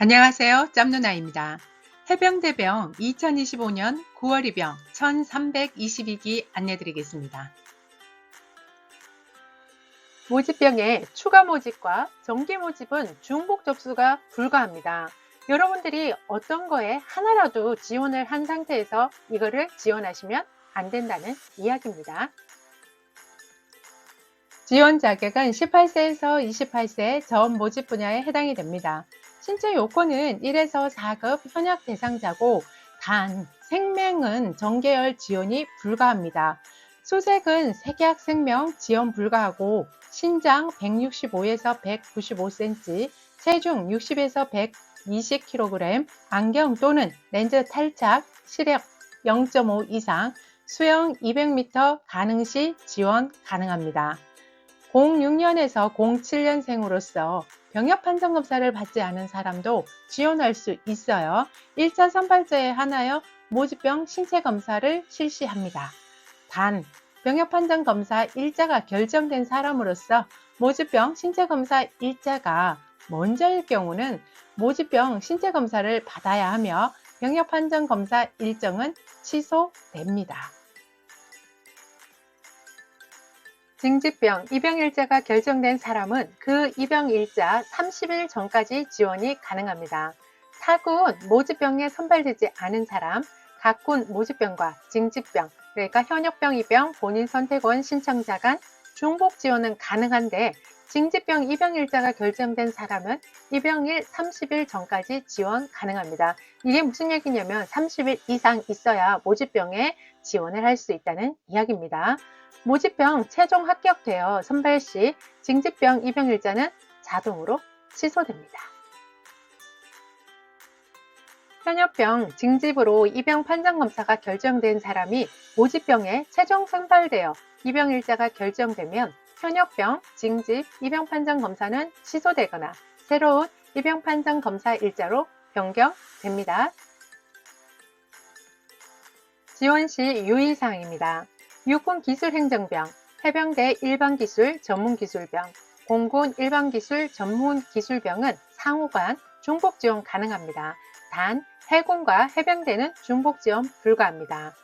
안녕하세요. 짬누나입니다. 해병대병 2025년 9월 입영 1322기 안내드리겠습니다. 모집병의 추가 모집과 정기 모집은 중복 접수가 불가합니다. 여러분들이 어떤 거에 하나라도 지원을 한 상태에서 이거를 지원하시면 안 된다는 이야기입니다. 지원 자격은 18세에서 28세 전 모집 분야에 해당이 됩니다. 신체 요건은 1에서 4급 현역 대상자고 단 생명은 전계열 지원이 불가합니다. 수색은 색약 생명 지원 불가하고 신장 165에서 195cm, 체중 60에서 120kg, 안경 또는 렌즈 탈착, 시력 0.5 이상, 수영 200m 가능 시 지원 가능합니다. 06년에서 07년생으로서 병역 판정 검사를 받지 않은 사람도 지원할 수 있어요. 1차 선발자에 한하여 모집병 신체 검사를 실시합니다. 단, 병역 판정 검사 일자가 결정된 사람으로서 모집병 신체 검사 일자가 먼저일 경우는 모집병 신체 검사를 받아야 하며 병역 판정 검사 일정은 취소됩니다. 징집병 입영일자가 결정된 사람은 그 입영일자 30일 전까지 지원이 가능합니다. 타군 모집병에 선발되지 않은 사람, 각군 모집병과 징집병, 그러니까 현역병 입영 본인 선택원 신청자 간 중복 지원은 가능한데 징집병 입영일자가 결정된 사람은 입영일 30일 전까지 지원 가능합니다. 이게 무슨 얘기냐면 30일 이상 있어야 모집병에 지원을 할 수 있다는 이야기입니다. 모집병 최종 합격되어 선발 시 징집병 입영일자는 자동으로 취소됩니다. 현역병 징집으로 입영 판정검사가 결정된 사람이 모집병에 최종 선발되어 입영일자가 결정되면 현역병 징집 입영 판정검사는 취소되거나 새로운 입영 판정검사 일자로 변경됩니다. 지원 시 유의사항입니다. 육군기술행정병, 해병대 일반기술 전문기술병, 공군 일반기술 전문기술병은 상호간 중복지원 가능합니다. 단 해군과 해병대는 중복지원 불가합니다.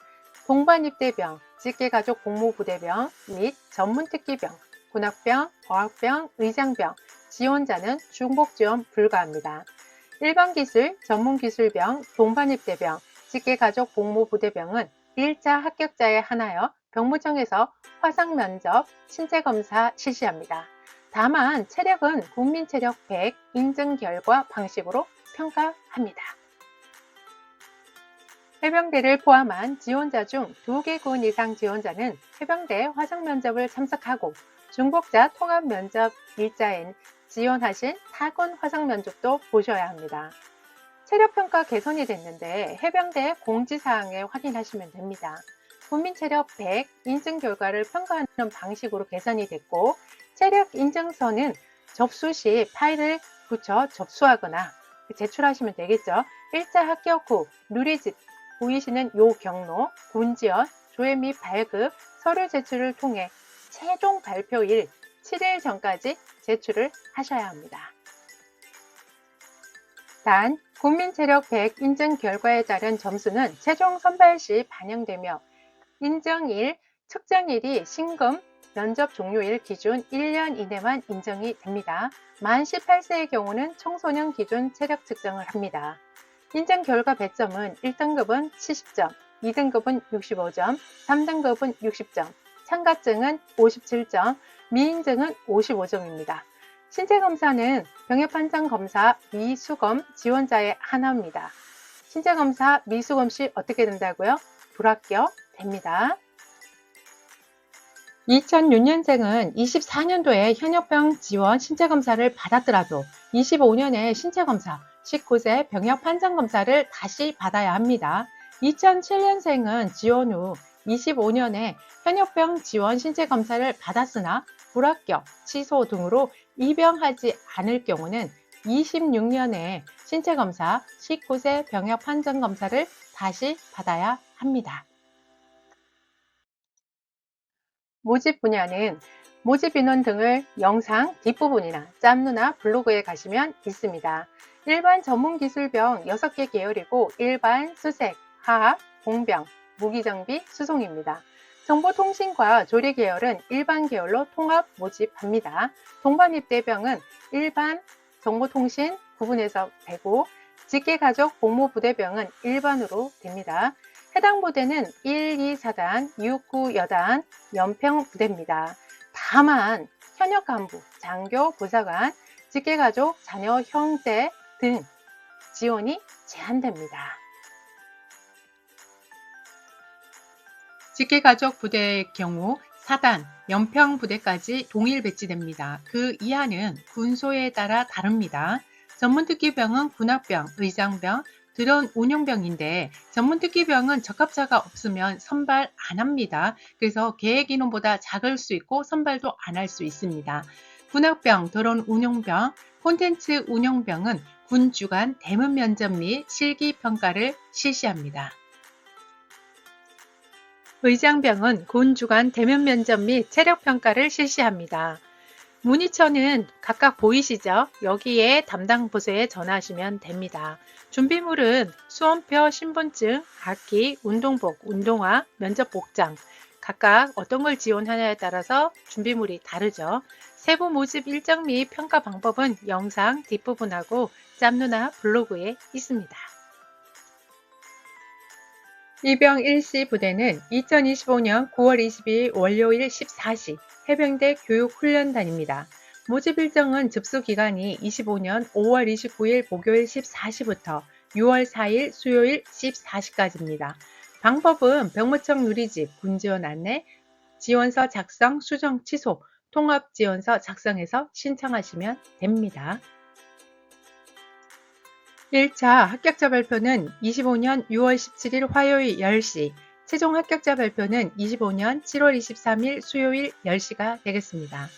동반입대병, 직계가족 복무부대병 및 전문특기병, 군악병, 어학병, 의장병, 지원자는 중복지원 불가합니다. 일반기술, 전문기술병, 동반입대병, 직계가족 복무부대병은 1차 합격자에 한하여 병무청에서 화상면접, 신체검사 실시합니다. 다만 체력은 국민체력 100 인증 결과 방식으로 평가합니다. 해병대를 포함한 지원자 중 2개군 이상 지원자는 해병대 화상면접을 참석하고 중복자 통합면접 일자엔 지원하신 타군 화상면접도 보셔야 합니다. 체력평가 개선이 됐는데 해병대 공지사항에 확인하시면 됩니다. 국민체력 100 인증 결과를 평가하는 방식으로 개선이 됐고 체력 인증서는 접수 시 파일을 붙여 접수하거나 제출하시면 되겠죠. 1차 합격 후 누리집 보이시는 요 경로, 군지원, 조회 및 발급, 서류 제출을 통해 최종 발표일 7일 전까지 제출을 하셔야 합니다. 단, 국민체력 100 인증 결과에 따른 점수는 최종 선발 시 반영되며 인정일, 측정일이 신금, 면접 종료일 기준 1년 이내만 인정이 됩니다. 만 18세의 경우는 청소년 기준 체력 측정을 합니다. 인증 결과 배점은 1등급은 70점, 2등급은 65점, 3등급은 60점, 참가증은 57점, 미인증은 55점입니다. 신체검사는 병역판정검사 미수검 지원자에 한하입니다. 신체검사 미수검 시 어떻게 된다고요? 불합격됩니다. 2006년생은 24년도에 현역병 지원 신체검사를 받았더라도 25년에 신체검사, 19세 병역판정검사를 다시 받아야 합니다. 2007년생은 지원 후 25년에 현역병 지원 신체검사를 받았으나 불합격, 취소 등으로 입영하지 않을 경우는 26년에 신체검사, 19세 병역판정검사를 다시 받아야 합니다. 모집 분야는 모집 인원 등을 영상 뒷부분이나 짬누나 블로그에 가시면 있습니다. 일반 전문기술병 6개 계열이고 일반, 수색, 화학, 공병, 무기정비, 수송입니다. 정보통신과 조리 계열은 일반 계열로 통합 모집합니다. 동반입대병은 일반, 정보통신 구분해서 되고 직계가족 복무부대병은 일반으로 됩니다. 해당 부대는 1, 2, 4단, 6, 9, 여단, 연평부대입니다. 다만 현역 간부, 장교, 부사관, 직계가족, 자녀, 형제 등 지원이 제한됩니다. 직계가족 부대의 경우 4단, 연평부대까지 동일 배치됩니다. 그 이하는 군소에 따라 다릅니다. 전문특기병은 군악병, 의장병, 드론 운용병인데 전문특기병은 적합자가 없으면 선발 안 합니다. 그래서 계획 인원보다 작을 수 있고 선발도 안 할 수 있습니다. 군악병, 드론 운용병, 콘텐츠 운용병은 군 주간 대면 면접 및 실기 평가를 실시합니다. 의장병은 군 주간 대면 면접 및 체력 평가를 실시합니다. 문의처는 각각 보이시죠? 여기에 담당 부서에 전화하시면 됩니다. 준비물은 수험표, 신분증, 악기, 운동복, 운동화, 면접 복장 각각 어떤 걸 지원하냐에 따라서 준비물이 다르죠. 세부 모집 일정 및 평가 방법은 영상 뒷부분하고 짬누나 블로그에 있습니다. 일병 1시 부대는 2025년 9월 22일 월요일 14시 해병대 교육훈련단입니다. 모집 일정은 접수 기간이 25년 5월 29일 목요일 14시부터 6월 4일 수요일 14시까지입니다. 방법은 병무청 누리집, 군지원 안내, 지원서 작성, 수정, 취소, 통합지원서 작성해서 신청하시면 됩니다. 1차 합격자 발표는 25년 6월 17일 화요일 10시, 최종 합격자 발표는 25년 7월 23일 수요일 10시가 되겠습니다.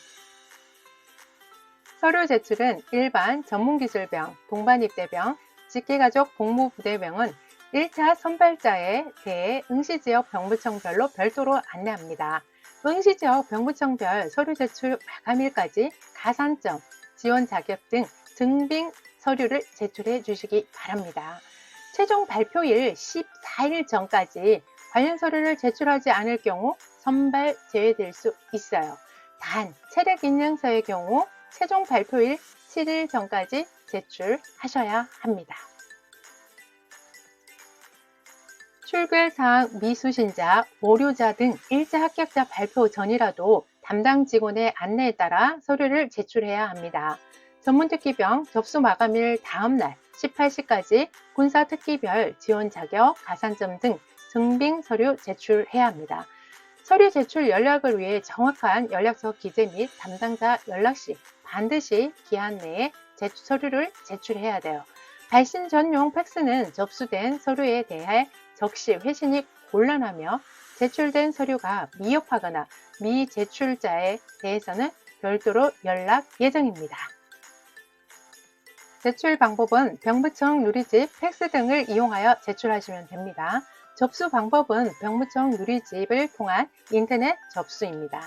서류 제출은 일반 전문기술병, 동반입대병, 직계가족 복무부대병은 1차 선발자에 대해 응시지역 병무청별로 별도로 안내합니다. 응시지역 병무청별 서류 제출 마감일까지 가산점, 지원 자격 등 증빙 서류를 제출해 주시기 바랍니다. 최종 발표일 14일 전까지 관련 서류를 제출하지 않을 경우 선발 제외될 수 있어요. 단 체력 인증서의 경우 최종 발표일 7일 전까지 제출하셔야 합니다. 출결사항 미수신자, 오류자 등 1차 합격자 발표 전이라도 담당 직원의 안내에 따라 서류를 제출해야 합니다. 전문특기병 접수 마감일 다음날 18시까지 군사특기별 지원 자격, 가산점 등 증빙 서류 제출해야 합니다. 서류 제출 연락을 위해 정확한 연락처 기재 및 담당자 연락 시 반드시 기한 내에 서류를 제출해야 돼요. 발신 전용 팩스는 접수된 서류에 대해 적시, 회신이 곤란하며 제출된 서류가 미흡하거나 미제출자에 대해서는 별도로 연락 예정입니다. 제출 방법은 병무청 누리집, 팩스 등을 이용하여 제출하시면 됩니다. 접수 방법은 병무청 누리집을 통한 인터넷 접수입니다.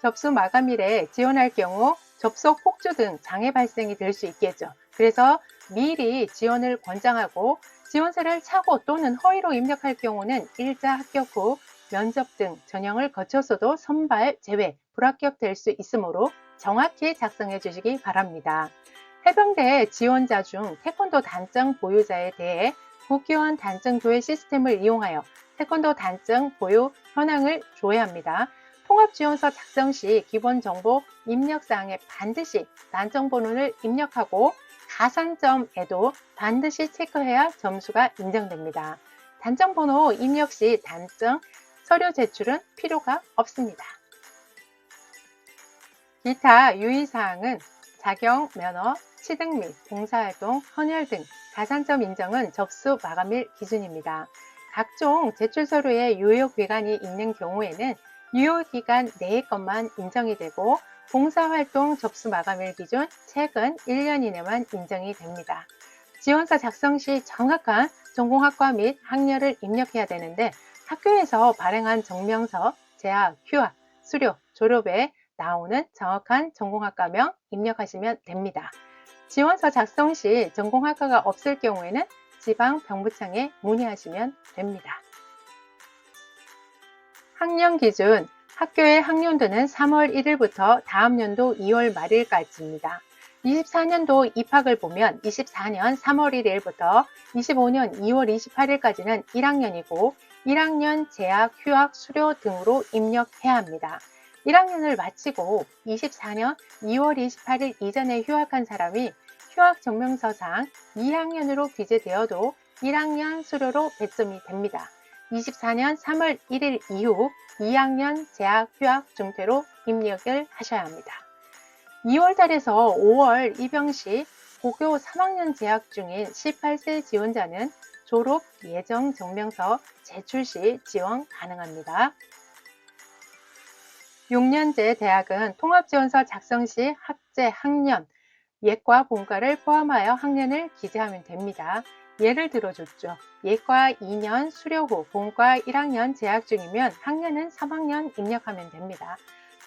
접수 마감일에 지원할 경우 접속 폭주 등 장애 발생이 될 수 있겠죠. 그래서 미리 지원을 권장하고 지원서를 차고 또는 허위로 입력할 경우는 1차 합격 후 면접 등 전형을 거쳐서도 선발, 제외, 불합격될 수 있으므로 정확히 작성해 주시기 바랍니다. 해병대 지원자 중 태권도 단증 보유자에 대해 국기원 단증 조회 시스템을 이용하여 태권도 단증 보유 현황을 조회합니다. 통합지원서 작성 시 기본정보 입력사항에 반드시 단증번호를 입력하고 가산점에도 반드시 체크해야 점수가 인정됩니다. 단증번호 입력 시 단증 서류 제출은 필요가 없습니다. 기타 유의사항은 자격, 면허, 취득 및 봉사활동, 헌혈 등 가산점 인정은 접수 마감일 기준입니다. 각종 제출 서류에 유효기간이 있는 경우에는 유효기간 내의 것만 인정이 되고 봉사활동 접수 마감일 기준 최근 1년 이내만 인정이 됩니다. 지원서 작성 시 정확한 전공학과 및 학년을 입력해야 되는데 학교에서 발행한 증명서, 재학, 휴학, 수료, 졸업에 나오는 정확한 전공학과명 입력하시면 됩니다. 지원서 작성 시 전공학과가 없을 경우에는 지방병무청에 문의하시면 됩니다. 학년 기준, 학교의 학년도는 3월 1일부터 다음 연도 2월 말일까지입니다. 24년도 입학을 보면 24년 3월 1일부터 25년 2월 28일까지는 1학년이고 1학년 재학, 휴학, 수료 등으로 입력해야 합니다. 1학년을 마치고 24년 2월 28일 이전에 휴학한 사람이 휴학증명서상 2학년으로 기재되어도 1학년 수료로 배점이 됩니다. 24년 3월 1일 이후 2학년 재학, 휴학, 중퇴로 입력을 하셔야 합니다. 2월 달에서 5월 입영 시 고교 3학년 재학 중인 18세 지원자는 졸업 예정 증명서 제출 시 지원 가능합니다. 6년제 대학은 통합지원서 작성 시 학제, 학년, 예과, 본과를 포함하여 학년을 기재하면 됩니다. 예를 들어줬죠. 예과 2년 수료 후 본과 1학년 재학 중이면 학년은 3학년 입력하면 됩니다.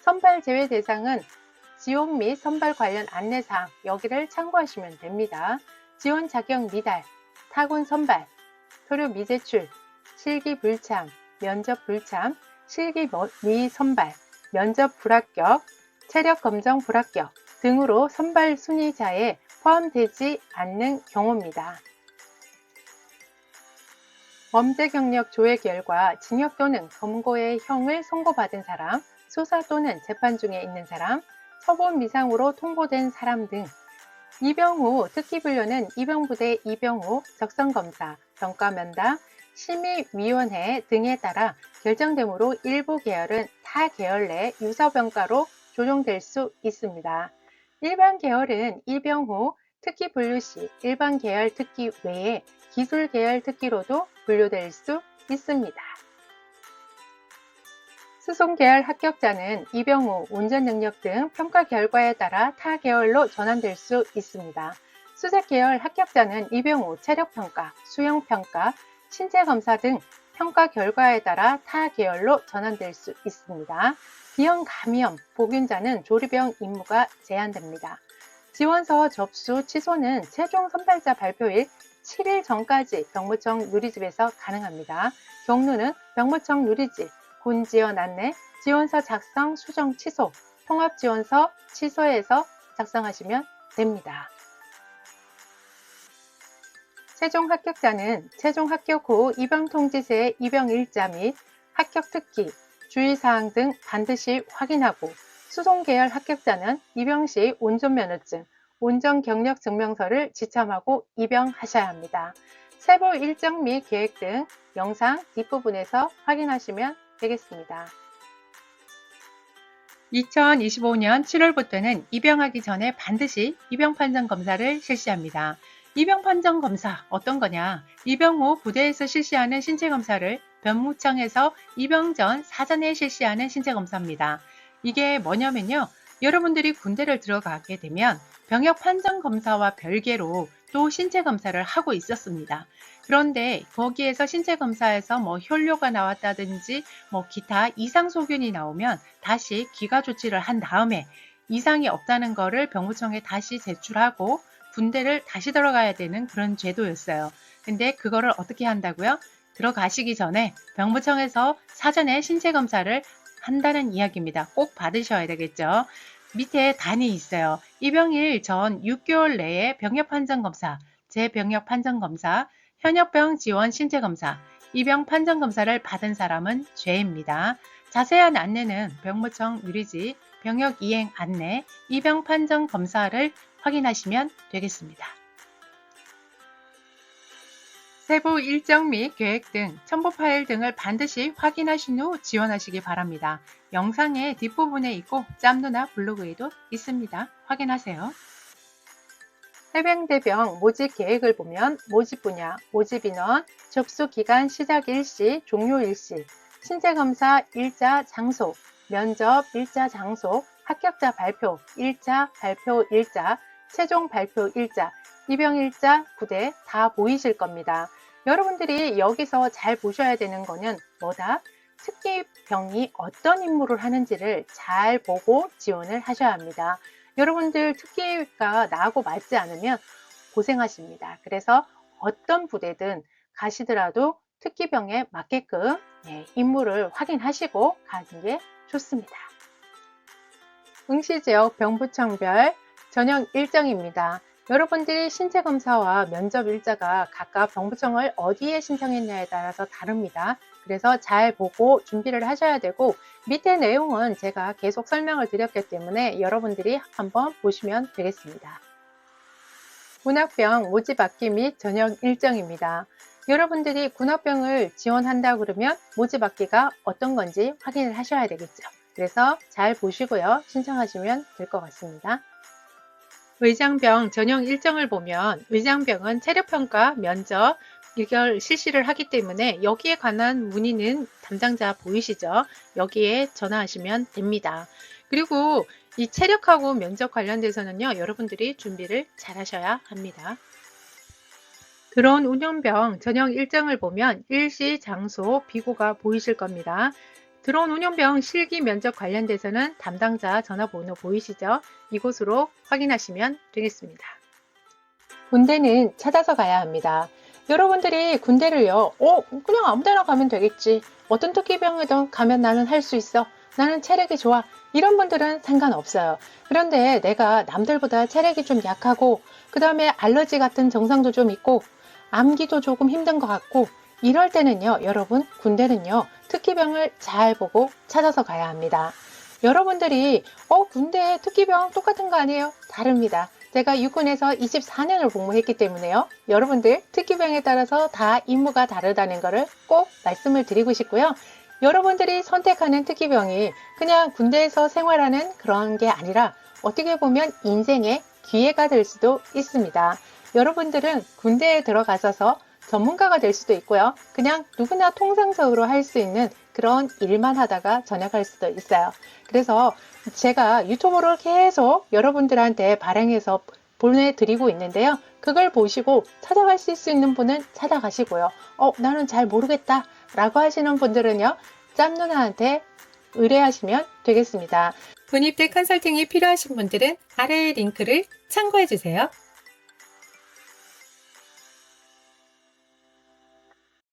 선발 제외 대상은 지원 및 선발 관련 안내사항 여기를 참고하시면 됩니다. 지원 자격 미달, 타군 선발, 서류 미제출, 실기 불참, 면접 불참, 실기 미선발, 면접 불합격, 체력 검정 불합격 등으로 선발 순위자에 포함되지 않는 경우입니다. 범죄 경력 조회 결과 징역 또는 검거의 형을 선고받은 사람, 수사 또는 재판 중에 있는 사람, 처분 미상으로 통보된 사람 등 입영 후 특기훈련은 입영부대 입영 후 적성검사, 평가면담, 심의위원회 등에 따라 결정되므로 일부 계열은 타 계열 내 유서평가로 조정될 수 있습니다. 일반 계열은 입영 후 특기 분류 시 일반 계열 특기 외에 기술 계열 특기로도 분류될 수 있습니다. 수송 계열 합격자는 입영 후 운전 능력 등 평가 결과에 따라 타 계열로 전환될 수 있습니다. 수색 계열 합격자는 입영 후 체력 평가, 수영 평가, 신체 검사 등 평가 결과에 따라 타 계열로 전환될 수 있습니다. 비형 감염, 보균자는 조리병 임무가 제한됩니다. 지원서 접수 취소는 최종 선발자 발표일 7일 전까지 병무청 누리집에서 가능합니다. 경로는 병무청 누리집, 군지원 안내, 지원서 작성, 수정 취소, 통합지원서 취소해서 작성하시면 됩니다. 최종 합격자는 최종 합격 후 입영 통지서의 입영 일자 및 합격 특기, 주의사항 등 반드시 확인하고 수송 계열 합격자는 입영 시 운전면허증, 운전경력증명서를 지참하고 입영하셔야 합니다. 세부 일정 및 계획 등 영상 뒷부분에서 확인하시면 되겠습니다. 2025년 7월부터는 입영하기 전에 반드시 입영판정검사를 실시합니다. 입영판정검사 어떤 거냐? 입영 후 부대에서 실시하는 신체검사를 병무청에서 입영 전 사전에 실시하는 신체검사입니다. 이게 뭐냐면요. 여러분들이 군대를 들어가게 되면 병역판정검사와 별개로 또 신체검사를 하고 있었습니다. 그런데 거기에서 신체검사에서 혈뇨가 나왔다든지 기타 이상소견이 나오면 다시 기가조치를 한 다음에 이상이 없다는 거를 병무청에 다시 제출하고 군대를 다시 들어가야 되는 그런 제도였어요. 근데 그거를 어떻게 한다고요? 들어가시기 전에 병무청에서 사전에 신체검사를 한다는 이야기입니다. 꼭 받으셔야 되겠죠. 밑에 단이 있어요. 입영일 전 6개월 내에 병역판정검사, 재병역판정검사, 현역병 지원 신체검사, 입영 판정검사를 받은 사람은 죄입니다. 자세한 안내는 병무청 누리집 병역이행 안내, 입영 판정검사를 확인하시면 되겠습니다. 세부 일정 및 계획 등 첨부 파일 등을 반드시 확인하신 후 지원하시기 바랍니다. 영상의 뒷부분에 있고 짬누나 블로그에도 있습니다. 확인하세요. 해병대병 모집 계획을 보면 모집 분야, 모집 인원, 접수 기간 시작 일시, 종료 일시, 신체검사 일자 장소, 면접 일자 장소, 합격자 발표 일자, 발표 일자, 최종 발표 일자, 입영 일자, 부대 다 보이실 겁니다. 여러분들이 여기서 잘 보셔야 되는 거는 뭐다? 특기병이 어떤 임무를 하는지를 잘 보고 지원을 하셔야 합니다. 여러분들 특기가 나하고 맞지 않으면 고생하십니다. 그래서 어떤 부대든 가시더라도 특기병에 맞게끔 임무를 확인하시고 가는 게 좋습니다. 응시지역 병부청별 전형 일정입니다. 여러분들이 신체검사와 면접 일자가 각각 병부청을 어디에 신청했냐에 따라서 다릅니다. 그래서 잘 보고 준비를 하셔야 되고, 밑에 내용은 제가 계속 설명을 드렸기 때문에 여러분들이 한번 보시면 되겠습니다. 군악병 모집받기 및 전형 일정입니다. 여러분들이 군악병을 지원한다 그러면 모집받기가 어떤 건지 확인을 하셔야 되겠죠. 그래서 잘 보시고요. 신청하시면 될 것 같습니다. 의장병 전형 일정을 보면 의장병은 체력평가, 면접, 이걸 실시를 하기 때문에 여기에 관한 문의는 담당자 보이시죠? 여기에 전화하시면 됩니다. 그리고 이 체력하고 면접 관련돼서는요, 여러분들이 준비를 잘 하셔야 합니다. 드론 운용병 전형 일정을 보면 일시, 장소, 비고가 보이실 겁니다. 드론 운용병 실기 면접 관련돼서는 담당자 전화번호 보이시죠? 이곳으로 확인하시면 되겠습니다. 군대는 찾아서 가야 합니다. 여러분들이 군대를요, 그냥 아무 데나 가면 되겠지. 어떤 특기병이든 가면 나는 할 수 있어. 나는 체력이 좋아. 이런 분들은 상관없어요. 그런데 내가 남들보다 체력이 좀 약하고, 그 다음에 알러지 같은 증상도 좀 있고, 암기도 조금 힘든 것 같고, 이럴 때는요, 여러분, 군대는요, 특기병을 잘 보고 찾아서 가야 합니다. 여러분들이, 군대 특기병 똑같은 거 아니에요? 다릅니다. 제가 육군에서 24년을 복무했기 때문에요. 여러분들 특기병에 따라서 다 임무가 다르다는 것을 꼭 말씀을 드리고 싶고요. 여러분들이 선택하는 특기병이 그냥 군대에서 생활하는 그런 게 아니라 어떻게 보면 인생의 기회가 될 수도 있습니다. 여러분들은 군대에 들어가셔서 전문가가 될 수도 있고요. 그냥 누구나 통상적으로 할 수 있는 그런 일만 하다가 전역할 수도 있어요. 그래서 제가 유튜브를 계속 여러분들한테 발행해서 보내드리고 있는데요. 그걸 보시고 찾아갈 수 있는 분은 찾아가시고요. 나는 잘 모르겠다 라고 하시는 분들은요. 짬 누나한테 의뢰하시면 되겠습니다. 군입대 컨설팅이 필요하신 분들은 아래의 링크를 참고해 주세요.